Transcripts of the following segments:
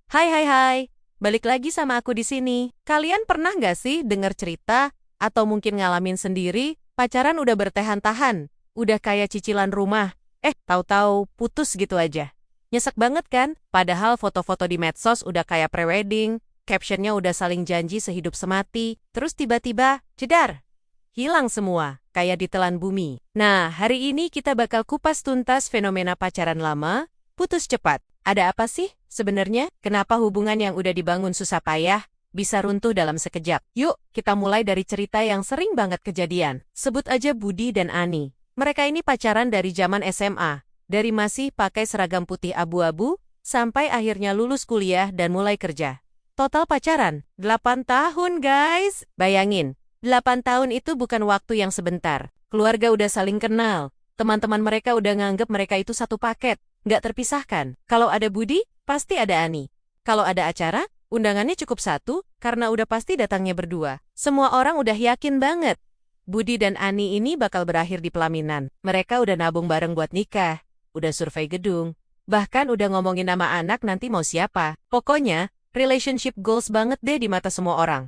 Hai, balik lagi sama aku di sini. Kalian pernah nggak sih dengar cerita atau mungkin ngalamin sendiri pacaran udah bertahan-tahan, udah kayak cicilan rumah, tahu-tahu putus gitu aja. Nyesek banget kan? Padahal foto-foto di medsos udah kayak prewedding, captionnya udah saling janji sehidup semati, terus tiba-tiba, jedar, hilang semua, kayak ditelan bumi. Nah, hari ini kita bakal kupas tuntas fenomena pacaran lama, putus cepat. Ada apa sih sebenarnya? Kenapa hubungan yang udah dibangun susah payah bisa runtuh dalam sekejap? Yuk, kita mulai dari cerita yang sering banget kejadian. Sebut aja Budi dan Ani. Mereka ini pacaran dari zaman SMA. Dari masih pakai seragam putih abu-abu, sampai akhirnya lulus kuliah dan mulai kerja. Total pacaran, 8 tahun guys. Bayangin, 8 tahun itu bukan waktu yang sebentar. Keluarga udah saling kenal. Teman-teman mereka udah nganggep mereka itu satu paket. Nggak terpisahkan. Kalau ada Budi, pasti ada Ani. Kalau ada acara, undangannya cukup satu, karena udah pasti datangnya berdua. Semua orang udah yakin banget. Budi dan Ani ini bakal berakhir di pelaminan. Mereka udah nabung bareng buat nikah. Udah survei gedung. Bahkan udah ngomongin nama anak nanti mau siapa. Pokoknya, relationship goals banget deh di mata semua orang.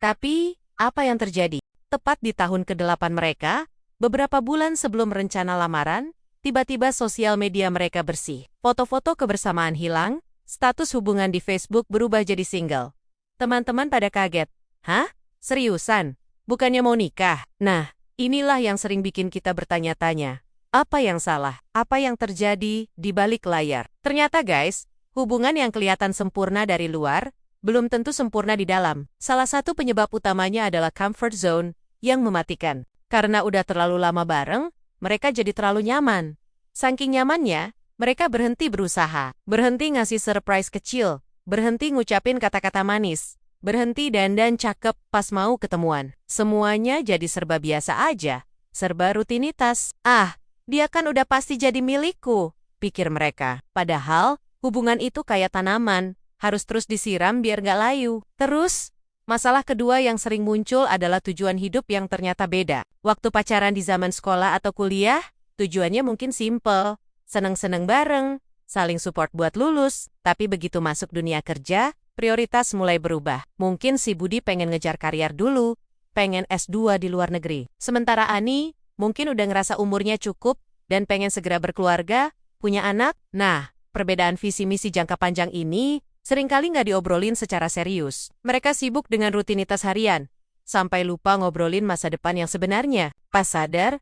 Tapi, apa yang terjadi? Tepat di tahun ke-8 mereka, beberapa bulan sebelum rencana lamaran, tiba-tiba sosial media mereka bersih. Foto-foto kebersamaan hilang, status hubungan di Facebook berubah jadi single. Teman-teman pada kaget. Hah? Seriusan? Bukannya mau nikah? Nah, inilah yang sering bikin kita bertanya-tanya. Apa yang salah? Apa yang terjadi di balik layar? Ternyata guys, hubungan yang kelihatan sempurna dari luar, belum tentu sempurna di dalam. Salah satu penyebab utamanya adalah comfort zone yang mematikan. Karena udah terlalu lama bareng, mereka jadi terlalu nyaman. Saking nyamannya, mereka berhenti berusaha, berhenti ngasih surprise kecil, berhenti ngucapin kata-kata manis, berhenti dandan cakep pas mau ketemuan. Semuanya jadi serba biasa aja, serba rutinitas. Ah, dia kan udah pasti jadi milikku, pikir mereka. Padahal, hubungan itu kayak tanaman, harus terus disiram biar nggak layu. Terus, masalah kedua yang sering muncul adalah tujuan hidup yang ternyata beda. Waktu pacaran di zaman sekolah atau kuliah, tujuannya mungkin simple, seneng-seneng bareng, saling support buat lulus. Tapi begitu masuk dunia kerja, prioritas mulai berubah. Mungkin si Budi pengen ngejar karier dulu, pengen S2 di luar negeri. Sementara Ani, mungkin udah ngerasa umurnya cukup dan pengen segera berkeluarga, punya anak. Nah, perbedaan visi misi jangka panjang ini seringkali nggak diobrolin secara serius. Mereka sibuk dengan rutinitas harian, sampai lupa ngobrolin masa depan yang sebenarnya. Pas sadar,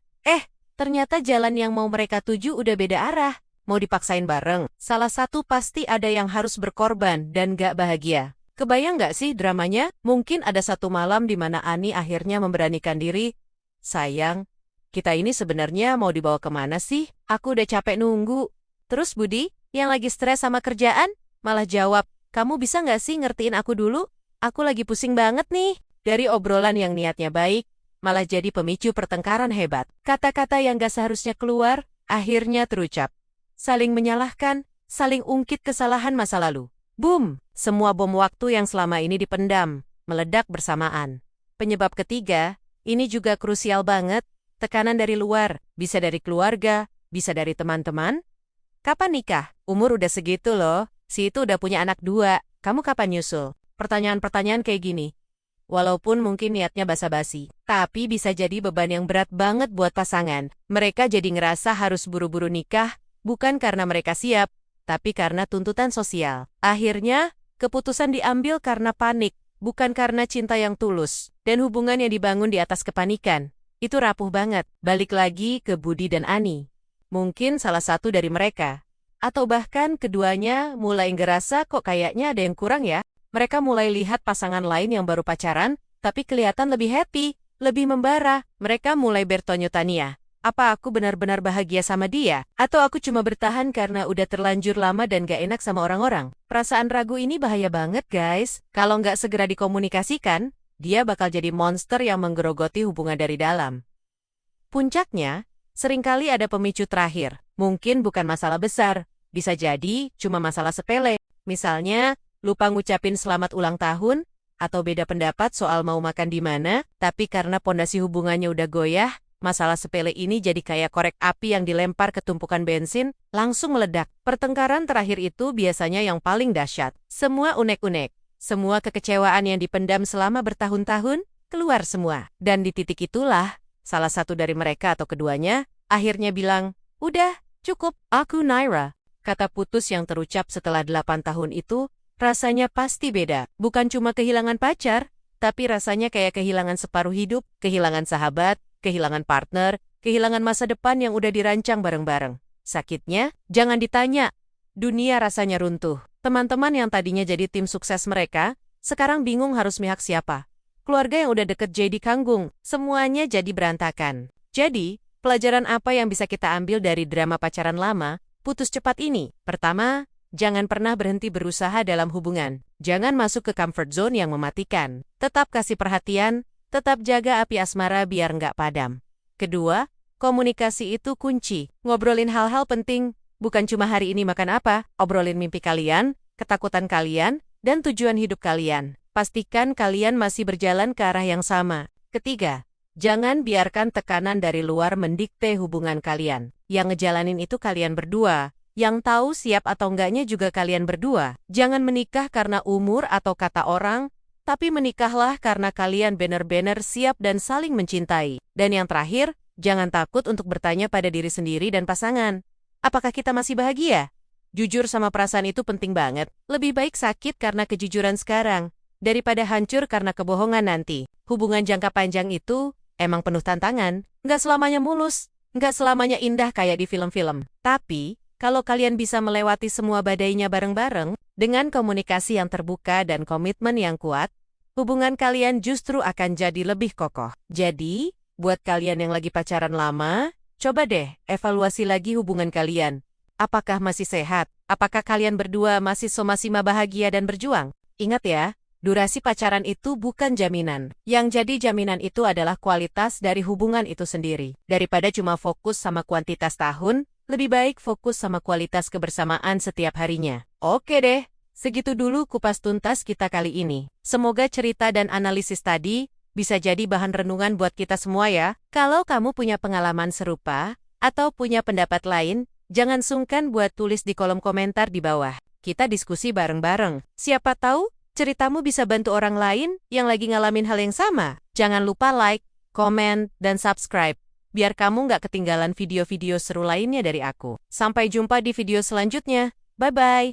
ternyata jalan yang mau mereka tuju udah beda arah. Mau dipaksain bareng, salah satu pasti ada yang harus berkorban dan nggak bahagia. Kebayang nggak sih dramanya? Mungkin ada satu malam di mana Ani akhirnya memberanikan diri. Sayang, kita ini sebenarnya mau dibawa kemana sih? Aku udah capek nunggu. Terus Budi, yang lagi stres sama kerjaan, malah jawab, kamu bisa nggak sih ngertiin aku dulu? Aku lagi pusing banget nih. Dari obrolan yang niatnya baik, malah jadi pemicu pertengkaran hebat. Kata-kata yang gak seharusnya keluar, akhirnya terucap. Saling menyalahkan, saling ungkit kesalahan masa lalu. Boom! Semua bom waktu yang selama ini dipendam, meledak bersamaan. Penyebab ketiga, ini juga krusial banget, tekanan dari luar, bisa dari keluarga, bisa dari teman-teman. Kapan nikah? Umur udah segitu loh. Si itu udah punya anak 2, kamu kapan nyusul? Pertanyaan-pertanyaan kayak gini. Walaupun mungkin niatnya basa-basi, tapi bisa jadi beban yang berat banget buat pasangan. Mereka jadi ngerasa harus buru-buru nikah, bukan karena mereka siap, tapi karena tuntutan sosial. Akhirnya, keputusan diambil karena panik, bukan karena cinta yang tulus. Dan hubungan yang dibangun di atas kepanikan, itu rapuh banget. Balik lagi ke Budi dan Ani. Mungkin salah satu dari mereka, atau bahkan keduanya mulai ngerasa kok kayaknya ada yang kurang ya. Mereka mulai lihat pasangan lain yang baru pacaran, tapi kelihatan lebih happy, lebih membara. Mereka mulai bertanya-tanya, apa aku benar-benar bahagia sama dia? Atau aku cuma bertahan karena udah terlanjur lama dan gak enak sama orang-orang? Perasaan ragu ini bahaya banget guys. Kalau nggak segera dikomunikasikan, dia bakal jadi monster yang menggerogoti hubungan dari dalam. Puncaknya, seringkali ada pemicu terakhir. Mungkin bukan masalah besar. Bisa jadi cuma masalah sepele, misalnya lupa ngucapin selamat ulang tahun, atau beda pendapat soal mau makan di mana, tapi karena pondasi hubungannya udah goyah, Masalah sepele ini jadi kayak korek api yang dilempar ke tumpukan bensin, langsung meledak. Pertengkaran terakhir itu biasanya yang paling dahsyat. Semua unek-unek, semua kekecewaan yang dipendam selama bertahun-tahun, keluar semua. Dan di titik itulah, salah satu dari mereka atau keduanya, akhirnya bilang, "Udah, cukup, aku Naira." Kata putus yang terucap setelah 8 tahun itu, rasanya pasti beda. Bukan cuma kehilangan pacar, tapi rasanya kayak kehilangan separuh hidup, kehilangan sahabat, kehilangan partner, kehilangan masa depan yang udah dirancang bareng-bareng. Sakitnya, jangan ditanya. Dunia rasanya runtuh. Teman-teman yang tadinya jadi tim sukses mereka, sekarang bingung harus mihak siapa. Keluarga yang udah deket jadi kanggung, semuanya jadi berantakan. Jadi, pelajaran apa yang bisa kita ambil dari drama pacaran lama, putus cepat ini? Pertama, jangan pernah berhenti berusaha dalam hubungan. Jangan masuk ke comfort zone yang mematikan. Tetap kasih perhatian, tetap jaga api asmara biar nggak padam. Kedua, komunikasi itu kunci. Ngobrolin hal-hal penting, bukan cuma hari ini makan apa, obrolin mimpi kalian, ketakutan kalian, dan tujuan hidup kalian. Pastikan kalian masih berjalan ke arah yang sama. Ketiga, jangan biarkan tekanan dari luar mendikte hubungan kalian. Yang ngejalanin itu kalian berdua. Yang tahu siap atau enggaknya juga kalian berdua. Jangan menikah karena umur atau kata orang, tapi menikahlah karena kalian benar-benar siap dan saling mencintai. Dan yang terakhir, jangan takut untuk bertanya pada diri sendiri dan pasangan. Apakah kita masih bahagia? Jujur sama perasaan itu penting banget. Lebih baik sakit karena kejujuran sekarang, daripada hancur karena kebohongan nanti. Hubungan jangka panjang itu emang penuh tantangan. Nggak selamanya mulus, nggak selamanya indah kayak di film-film. Tapi, kalau kalian bisa melewati semua badainya bareng-bareng, dengan komunikasi yang terbuka dan komitmen yang kuat, hubungan kalian justru akan jadi lebih kokoh. Jadi, buat kalian yang lagi pacaran lama, coba deh evaluasi lagi hubungan kalian. Apakah masih sehat? Apakah kalian berdua masih sama-sama bahagia dan berjuang? Ingat ya, durasi pacaran itu bukan jaminan. Yang jadi jaminan itu adalah kualitas dari hubungan itu sendiri. Daripada cuma fokus sama kuantitas tahun, lebih baik fokus sama kualitas kebersamaan setiap harinya. Oke deh, segitu dulu kupas tuntas kita kali ini. Semoga cerita dan analisis tadi bisa jadi bahan renungan buat kita semua ya. Kalau kamu punya pengalaman serupa atau punya pendapat lain, jangan sungkan buat tulis di kolom komentar di bawah. Kita diskusi bareng-bareng. Siapa tahu ceritamu bisa bantu orang lain yang lagi ngalamin hal yang sama. Jangan lupa like, komen, dan subscribe, biar kamu nggak ketinggalan video-video seru lainnya dari aku. Sampai jumpa di video selanjutnya. Bye-bye.